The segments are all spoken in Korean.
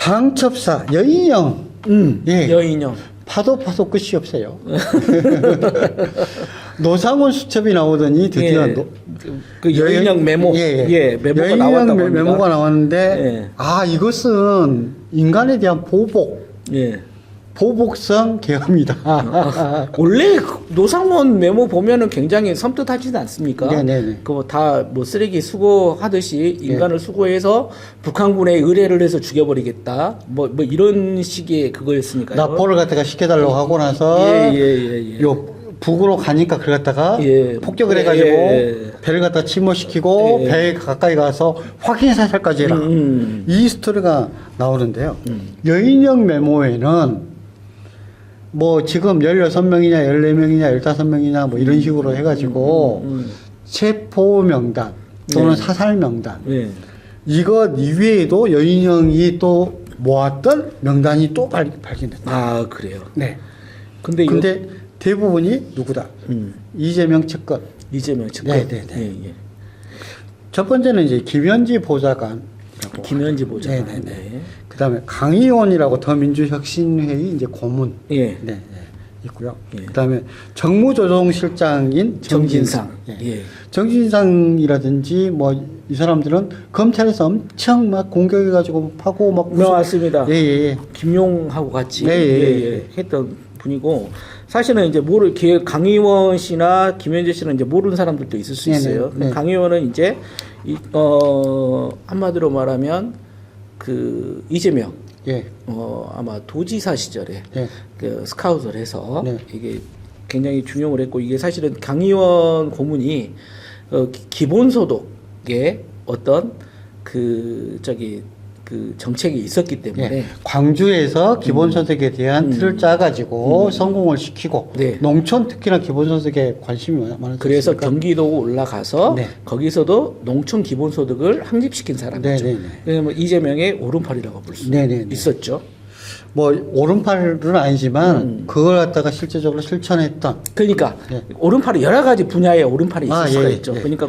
방첩사 여인형. 예. 여인형. 파도 끝이 없어요. 노상원 수첩이 나오더니 드디어 예. 그 여인형 메모. 예, 메모가 여인형 나왔다고 합니다. 메모가 나왔는데 예. 아 이것은 인간에 대한 예. 보복성 계엄이다. 원래 노상원 메모 보면은 굉장히 섬뜩하지는 않습니까? 네네네. 그거 다 뭐 쓰레기 수거하듯이 인간을 수거해서 북한군에 의뢰를 해서 죽여버리겠다. 뭐 이런 식의 그거였으니까요. 납포를 갖다가 시켜달라고 하고 나서 예. 요 북으로 가니까 그걸 갖다가 예. 폭격을 해가지고 예. 배를 갖다 침몰시키고 예. 배에 가까이 가서 확인 사살까지 해라. 이 스토리가 나오는데요. 여인형 메모에는 뭐 지금 16명이냐 14명이냐 15명이냐 뭐 이런 식으로 해가지고 체포 명단 또는 네. 사살 명단 예. 이것 이외에도 여인형이 또 모았던 명단이 또 발견됐다. 아 그래요. 네. 근데 대부분이 누구다? 이재명 측근. 이재명 측근. 네네네. 예. 첫 번째는 이제 김현지 보좌관. 김현지 보좌관. 네네네. 네. 그다음에 강의원이라고 더민주혁신회의 이제 고문. 예. 네. 있고요. 예. 그다음에 정무조정실장인 정진상. 예. 정진상이라든지 뭐 이 사람들은 검찰에서 엄청 막 공격해가지고 파고 막 맞습니다. 예. 김용하고 같이 예. 했던 분이고 사실은 이제 강의원 씨나 김현재 씨는 이제 모르는 사람들도 있을 수 있어요. 네. 강의원은 이제 한마디로 말하면 그 이재명 예. 아마 도지사 시절에 예. 그 스카웃을 해서 네. 이게 굉장히 중용을 했고 이게 사실은 강의원 고문이 기본소득의 어떤 그 정책이 있었기 때문에 예. 광주에서 기본소득에 대한 틀을 짜가지고 성공을 시키고 네. 농촌 특히나 기본소득에 관심이 많았어요. 그래서 경기도 올라가서 네. 거기서도 농촌 기본소득을 확립시킨 사람이죠. 네네네. 왜냐면 이재명의 오른팔이라고 볼 수 있었죠. 뭐 오른팔은 아니지만 그걸 갖다가 실제적으로 실천했던. 그러니까 네. 오른팔이 여러 가지 분야의 오른팔이 있을 수가 있죠. 그러니까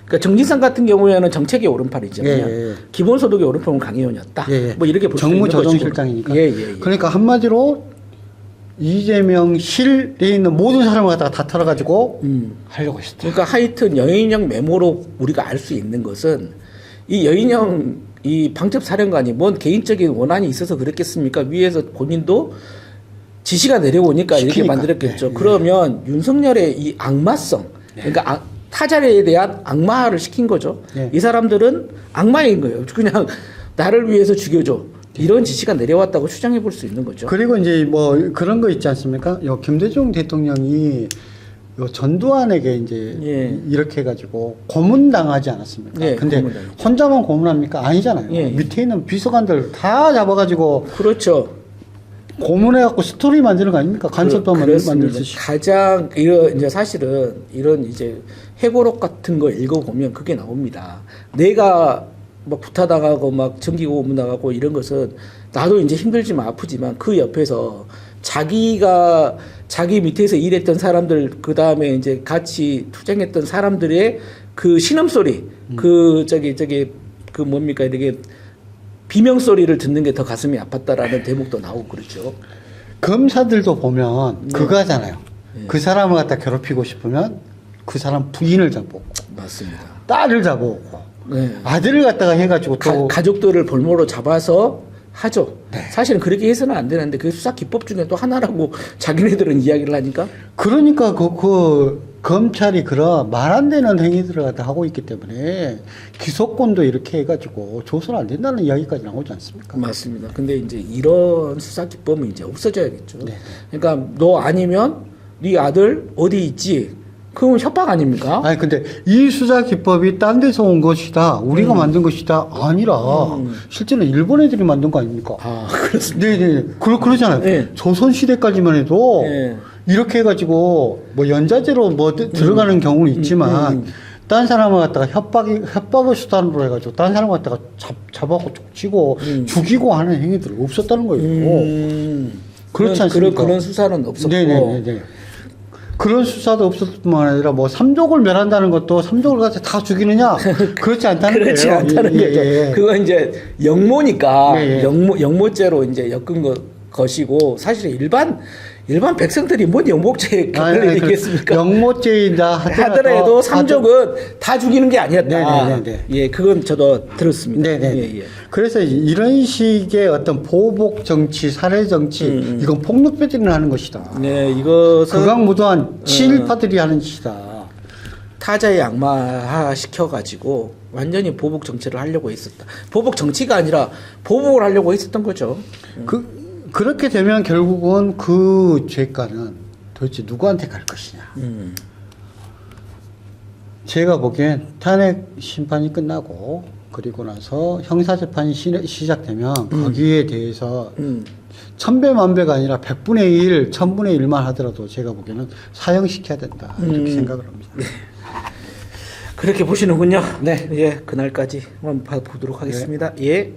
그러니까 정진상 같은 경우에는 정책의 오른팔이잖아요. 기본소득의 오른팔은 강의원이었다. 뭐 이렇게 볼 수 있는 거죠. 정무조정실장이니까. 예. 그러니까 한마디로 이재명 실에 있는 모든 사람을 갖다가 다 털어가지고 하려고 했었다. 그러니까 하여튼 여인형 메모로 우리가 알 수 있는 것은 이 여인형 이 방첩사령관이 뭔 개인적인 원한이 있어서 그랬겠습니까? 위에서 본인도 지시가 내려오니까 이렇게 시키니까. 만들었겠죠. 그러면 윤석열의 이 악마성, 그러니까 타자에 대한 악마를 시킨 거죠. 이 사람들은 악마인 거예요. 그냥 나를 위해서 죽여줘. 이런 지시가 내려왔다고 추정해 볼 수 있는 거죠. 그리고 이제 뭐 그런 거 있지 않습니까? 김대중 대통령이 요 전두환에게 이제 이렇게 해가지고 고문당하지 않았습니까? 근데 혼자만 고문합니까? 아니잖아요. 밑에 있는 비서관들 다 잡아가지고 그렇죠. 고문해갖고 스토리 만드는 거 아닙니까? 간첩도 만들듯이. 가장 이제 사실은 이런 이제 회고록 같은 거 읽어보면 그게 나옵니다. 내가 막 부타당하고 막 정기고 고문 나가고 이런 것은 나도 이제 힘들지만 아프지만 그 옆에서 자기 밑에서 일했던 사람들 그 다음에 이제 같이 투쟁했던 사람들의 그 신음소리 그 뭡니까 이게 비명 소리를 듣는 게 더 가슴이 아팠다라는 대목도 나오고 그렇죠. 검사들도 보면 그거잖아요. 그 사람을 갖다 괴롭히고 싶으면 그 사람 부인을 잡아오고 맞습니다. 딸을 잡아오고 아들을 갖다가 해가지고 또 가족들을 볼모로 잡아서 하죠. 사실은 그렇게 해서는 안 되는데 그 수사 기법 중에 또 하나라고 자기네들은 이야기를 하니까. 그러니까 그 검찰이 그런 말 안 되는 행위들을 갖다 하고 있기 때문에 기소권도 이렇게 해가지고 조선 안 된다는 이야기까지 나오지 않습니까? 맞습니다. 근데 이제 이런 수사 기법은 이제 없어져야겠죠. 그러니까 너 아니면 네 아들 어디 있지? 그건 협박 아닙니까? 아니 근데 이 수사 기법이 딴 데서 온 것이다. 우리가 만든 것이다. 아니라 실제는 일본 애들이 만든 거 아닙니까? 아, 그렇습니다. 네네. 그러잖아요. 조선 시대까지만 해도 이렇게 해가지고 뭐 연자제로 뭐 들어가는 경우는 있지만 딴 사람을 갖다가 협박을 수단으로 해가지고 딴 사람을 갖다가 잡아고 족치고 죽이고 하는 행위들이 없었다는 거예요. 그렇지 않습니까? 그런 수사는 없었고. 네네네. 그런 수사도 없을 뿐만 아니라 뭐 삼족을 멸한다는 것도 삼족을 가지고 다 죽이느냐? 그렇지 않다는 그렇지 거예요. 않다는 예, 거죠. 예, 예. 그건 이제 역모니까 예, 예. 역모죄로 이제 엮은 것이고 사실 일반 백성들이 뭔 역모죄에 그럴 일이 있겠습니까? 영모죄이다 하더라도 삼족은 다 죽이는 게 아니었다. 네네네. 예, 그건 저도 들었습니다. 네네. 예, 예. 그래서 이런 식의 어떤 보복 정치, 살해 정치, 이건 폭력배들이 하는 것이다. 네, 이것은 극악무도한 친일파들이 하는 짓이다. 타자의 악마화 시켜가지고 완전히 보복 정치를 하려고 했었다. 보복 정치가 아니라 보복을 하려고 했었던 거죠. 그렇게 되면 결국은 그 죄가는 도대체 누구한테 갈 것이냐. 제가 보기엔 탄핵 심판이 끝나고 그리고 나서 형사재판이 시작되면 거기에 대해서 천배만배가 아니라 100분의 1, 1000분의 1만 하더라도 제가 보기에는 사형시켜야 된다. 이렇게 생각을 합니다. 그렇게 보시는군요. 네. 예, 그날까지 한번 보도록 하겠습니다. 예.